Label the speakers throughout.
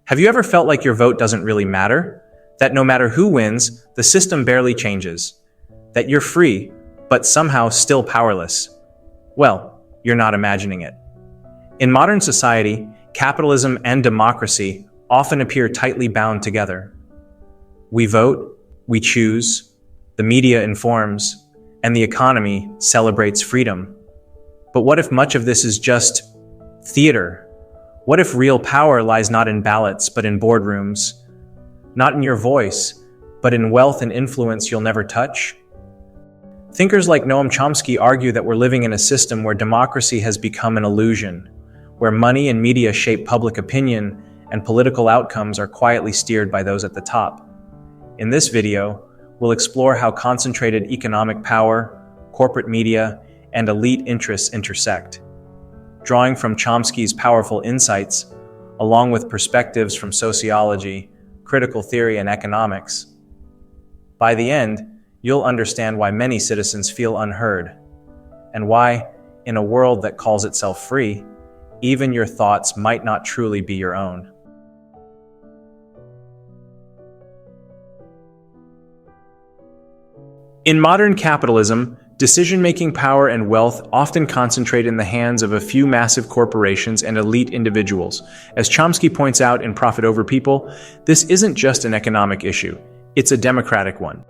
Speaker 1: Have you ever felt like your vote doesn't really matter? That no matter who wins, the system barely changes? That you're free, but somehow still powerless? Well, you're not imagining it. In modern society, capitalism and democracy often appear tightly bound together. We vote, we choose, the media informs, and the economy celebrates freedom. But what if much of this is just theater? What if real power lies not in ballots, but in boardrooms? Not in your voice, but in wealth and influence you'll never touch? Thinkers like Noam Chomsky argue that we're living in a system where democracy has become an illusion, where money and media shape public opinion and political outcomes are quietly steered by those at the top. In this video, we'll explore how concentrated economic power, corporate media, and elite interests intersect. Drawing from Chomsky's powerful insights, along with perspectives from sociology, critical theory, and economics. By the end, you'll understand why many citizens feel unheard, and why, in a world that calls itself free, even your thoughts might not truly be your own. In modern capitalism, decision-making power and wealth often concentrate in the hands of a few massive corporations and elite individuals. As Chomsky points out in Profit Over People, this isn't just an economic issue, it's a democratic one.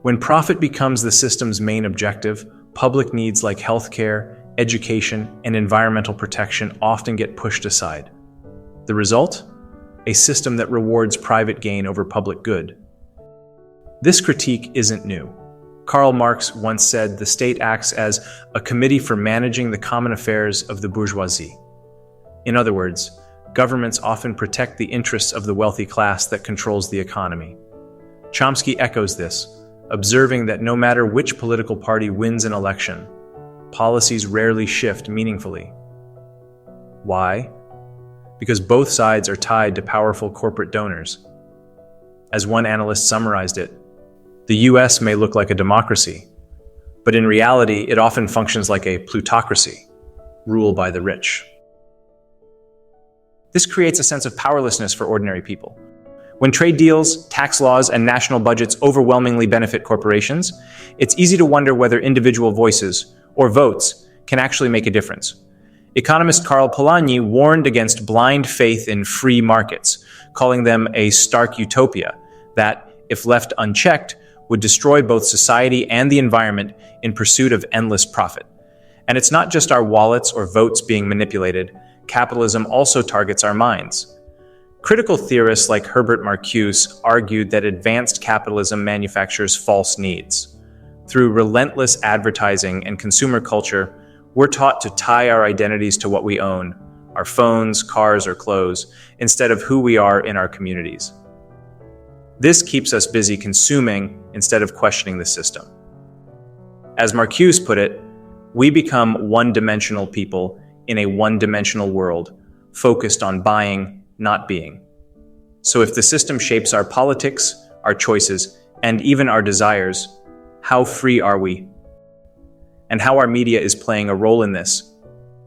Speaker 1: When profit becomes the system's main objective, public needs like healthcare, education, and environmental protection often get pushed aside. The result? A system that rewards private gain over public good. This critique isn't new. Karl Marx once said the state acts as a committee for managing the common affairs of the bourgeoisie. In other words, governments often protect the interests of the wealthy class that controls the economy. Chomsky echoes this, observing that no matter which political party wins an election, policies rarely shift meaningfully. Why? Because both sides are tied to powerful corporate donors. As one analyst summarized it, the US may look like a democracy, but in reality, it often functions like a plutocracy, ruled by the rich. This creates a sense of powerlessness for ordinary people. When trade deals, tax laws, and national budgets overwhelmingly benefit corporations, it's easy to wonder whether individual voices, or votes, can actually make a difference. Economist Karl Polanyi warned against blind faith in free markets, calling them a stark utopia that, if left unchecked, would destroy both society and the environment in pursuit of endless profit. And it's not just our wallets or votes being manipulated. Capitalism also targets our minds. Critical theorists like Herbert Marcuse argued that advanced capitalism manufactures false needs. Through relentless advertising and consumer culture, we're taught to tie our identities to what we own, our phones, cars, or clothes, instead of who we are in our communities. This keeps us busy consuming instead of questioning the system. As Marcuse put it, we become one-dimensional people in a one-dimensional world, focused on buying, not being. So if the system shapes our politics, our choices, and even our desires, how free are we? And how our media is playing a role in this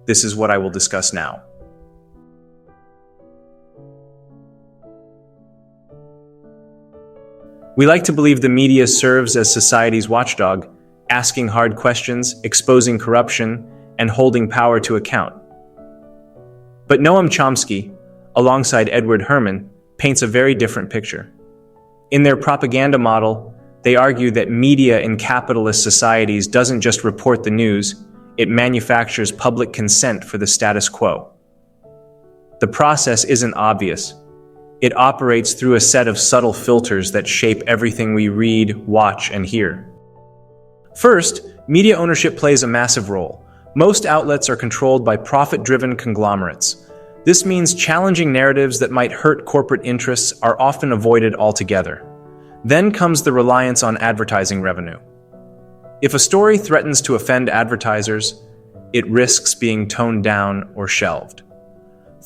Speaker 1: is what I will discuss now. We like to believe the media serves as society's watchdog, asking hard questions, exposing corruption, and holding power to account. But Noam Chomsky, alongside Edward Herman, paints a very different picture. In their propaganda model, they argue that media in capitalist societies doesn't just report the news, it manufactures public consent for the status quo. The process isn't obvious. It operates through a set of subtle filters that shape everything we read, watch, and hear. First, media ownership plays a massive role. Most outlets are controlled by profit-driven conglomerates. This means challenging narratives that might hurt corporate interests are often avoided altogether. Then comes the reliance on advertising revenue. If a story threatens to offend advertisers, it risks being toned down or shelved.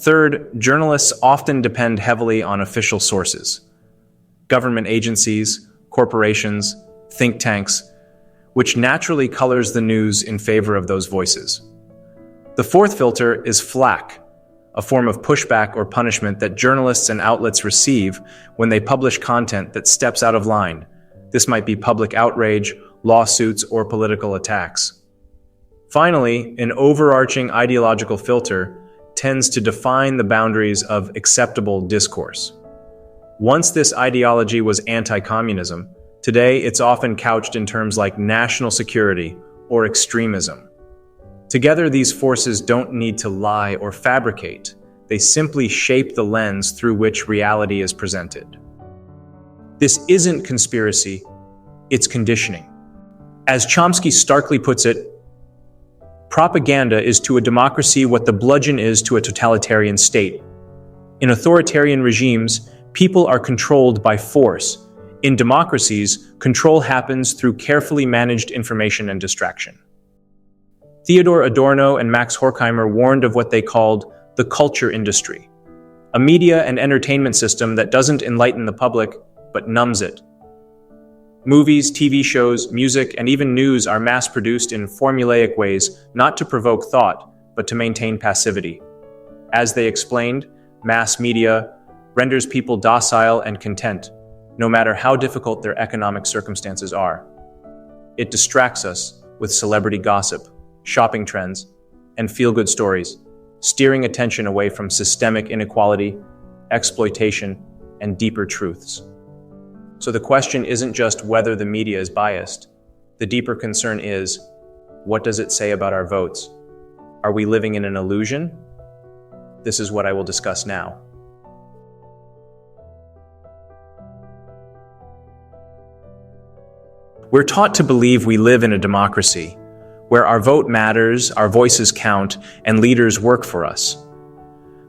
Speaker 1: Third, journalists often depend heavily on official sources. Government agencies, corporations, think tanks, which naturally colors the news in favor of those voices. The fourth filter is flack, a form of pushback or punishment that journalists and outlets receive when they publish content that steps out of line. This might be public outrage, lawsuits, or political attacks. Finally, an overarching ideological filter tends to define the boundaries of acceptable discourse. Once this ideology was anti-communism, today it's often couched in terms like national security or extremism. Together, these forces don't need to lie or fabricate. They simply shape the lens through which reality is presented. This isn't conspiracy, it's conditioning. As Chomsky starkly puts it, propaganda is to a democracy what the bludgeon is to a totalitarian state. In authoritarian regimes, people are controlled by force. In democracies, control happens through carefully managed information and distraction. Theodor Adorno and Max Horkheimer warned of what they called the culture industry, a media and entertainment system that doesn't enlighten the public, but numbs it. Movies, TV shows, music, and even news are mass-produced in formulaic ways, not to provoke thought, but to maintain passivity. As they explained, mass media renders people docile and content, no matter how difficult their economic circumstances are. It distracts us with celebrity gossip, shopping trends, and feel-good stories, steering attention away from systemic inequality, exploitation, and deeper truths. So the question isn't just whether the media is biased. The deeper concern is, what does it say about our votes? Are we living in an illusion? This is what I will discuss now. We're taught to believe we live in a democracy, where our vote matters, our voices count, and leaders work for us.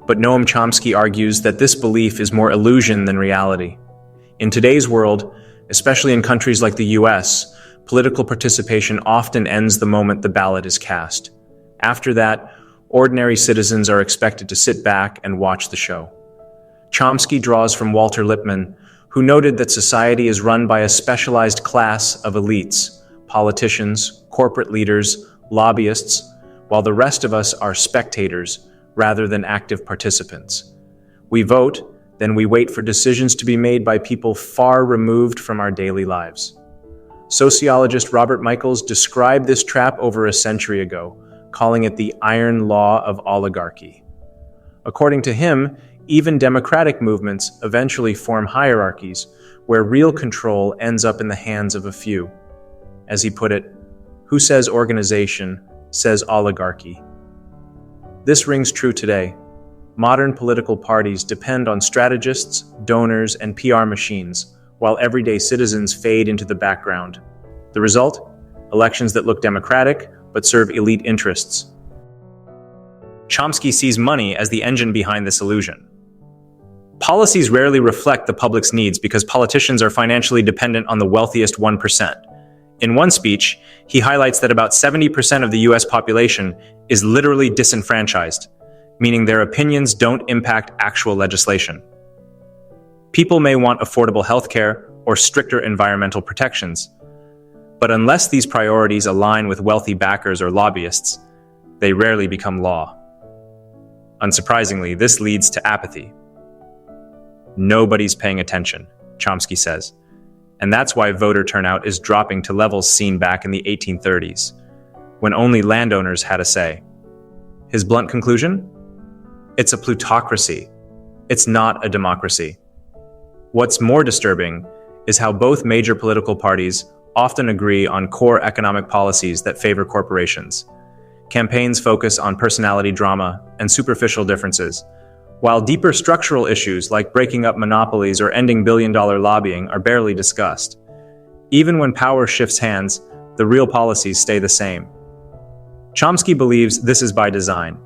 Speaker 1: But Noam Chomsky argues that this belief is more illusion than reality. In today's world, especially in countries like the US, political participation often ends the moment the ballot is cast. After that, ordinary citizens are expected to sit back and watch the show. Chomsky draws from Walter Lippmann, who noted that society is run by a specialized class of elites, politicians, corporate leaders, lobbyists, while the rest of us are spectators rather than active participants. We vote, then we wait for decisions to be made by people far removed from our daily lives. Sociologist Robert Michels described this trap over a century ago, calling it the iron law of oligarchy. According to him, even democratic movements eventually form hierarchies where real control ends up in the hands of a few. As he put it, who says organization says oligarchy. This rings true today. Modern political parties depend on strategists, donors, and PR machines, while everyday citizens fade into the background. The result? Elections that look democratic, but serve elite interests. Chomsky sees money as the engine behind this illusion. Policies rarely reflect the public's needs because politicians are financially dependent on the wealthiest 1%. In one speech, he highlights that about 70% of the US population is literally disenfranchised, meaning their opinions don't impact actual legislation. People may want affordable healthcare or stricter environmental protections, but unless these priorities align with wealthy backers or lobbyists, they rarely become law. Unsurprisingly, this leads to apathy. Nobody's paying attention, Chomsky says, and that's why voter turnout is dropping to levels seen back in the 1830s, when only landowners had a say. His blunt conclusion? It's a plutocracy. It's not a democracy. What's more disturbing is how both major political parties often agree on core economic policies that favor corporations. Campaigns focus on personality drama and superficial differences, while deeper structural issues like breaking up monopolies or ending billion-dollar lobbying are barely discussed. Even when power shifts hands, the real policies stay the same. Chomsky believes this is by design.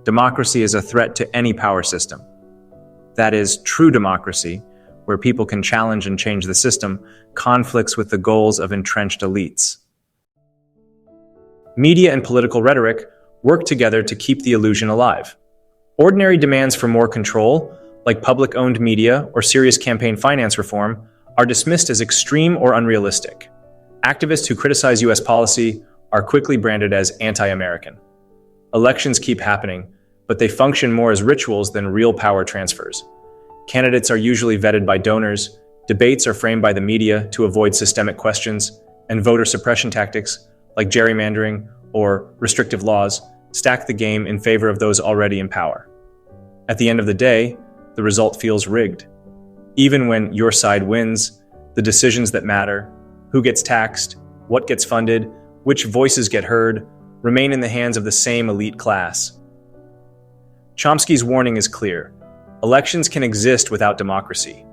Speaker 1: Democracy is a threat to any power system. That is, true democracy, where people can challenge and change the system, conflicts with the goals of entrenched elites. Media and political rhetoric work together to keep the illusion alive. Ordinary demands for more control, like public-owned media or serious campaign finance reform, are dismissed as extreme or unrealistic. Activists who criticize US policy are quickly branded as anti-American. Elections keep happening, but they function more as rituals than real power transfers. Candidates are usually vetted by donors, debates are framed by the media to avoid systemic questions, and voter suppression tactics, like gerrymandering or restrictive laws, stack the game in favor of those already in power. At the end of the day, the result feels rigged. Even when your side wins, the decisions that matter, who gets taxed, what gets funded, which voices get heard, remain in the hands of the same elite class. Chomsky's warning is clear. Elections can exist without democracy.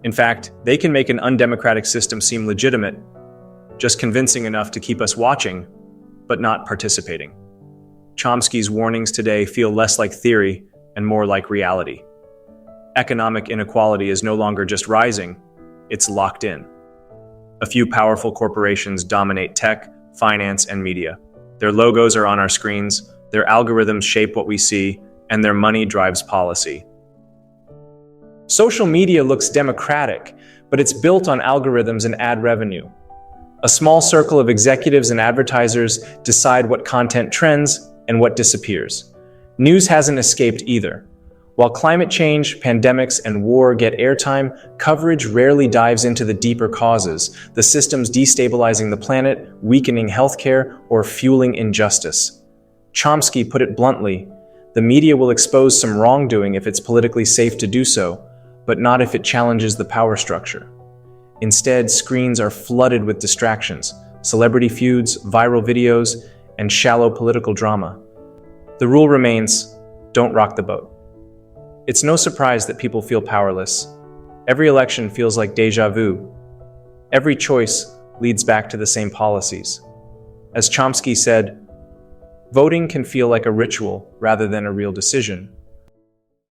Speaker 1: In fact, they can make an undemocratic system seem legitimate, just convincing enough to keep us watching, but not participating. Chomsky's warnings today feel less like theory and more like reality. Economic inequality is no longer just rising, it's locked in. A few powerful corporations dominate tech, finance, and media. Their logos are on our screens, their algorithms shape what we see, and their money drives policy. Social media looks democratic, but it's built on algorithms and ad revenue. A small circle of executives and advertisers decide what content trends and what disappears. News hasn't escaped either. While climate change, pandemics, and war get airtime, coverage rarely dives into the deeper causes, the systems destabilizing the planet, weakening healthcare, or fueling injustice. Chomsky put it bluntly, the media will expose some wrongdoing if it's politically safe to do so, but not if it challenges the power structure. Instead, screens are flooded with distractions, celebrity feuds, viral videos, and shallow political drama. The rule remains, don't rock the boat. It's no surprise that people feel powerless. Every election feels like déjà vu. Every choice leads back to the same policies. As Chomsky said, voting can feel like a ritual rather than a real decision.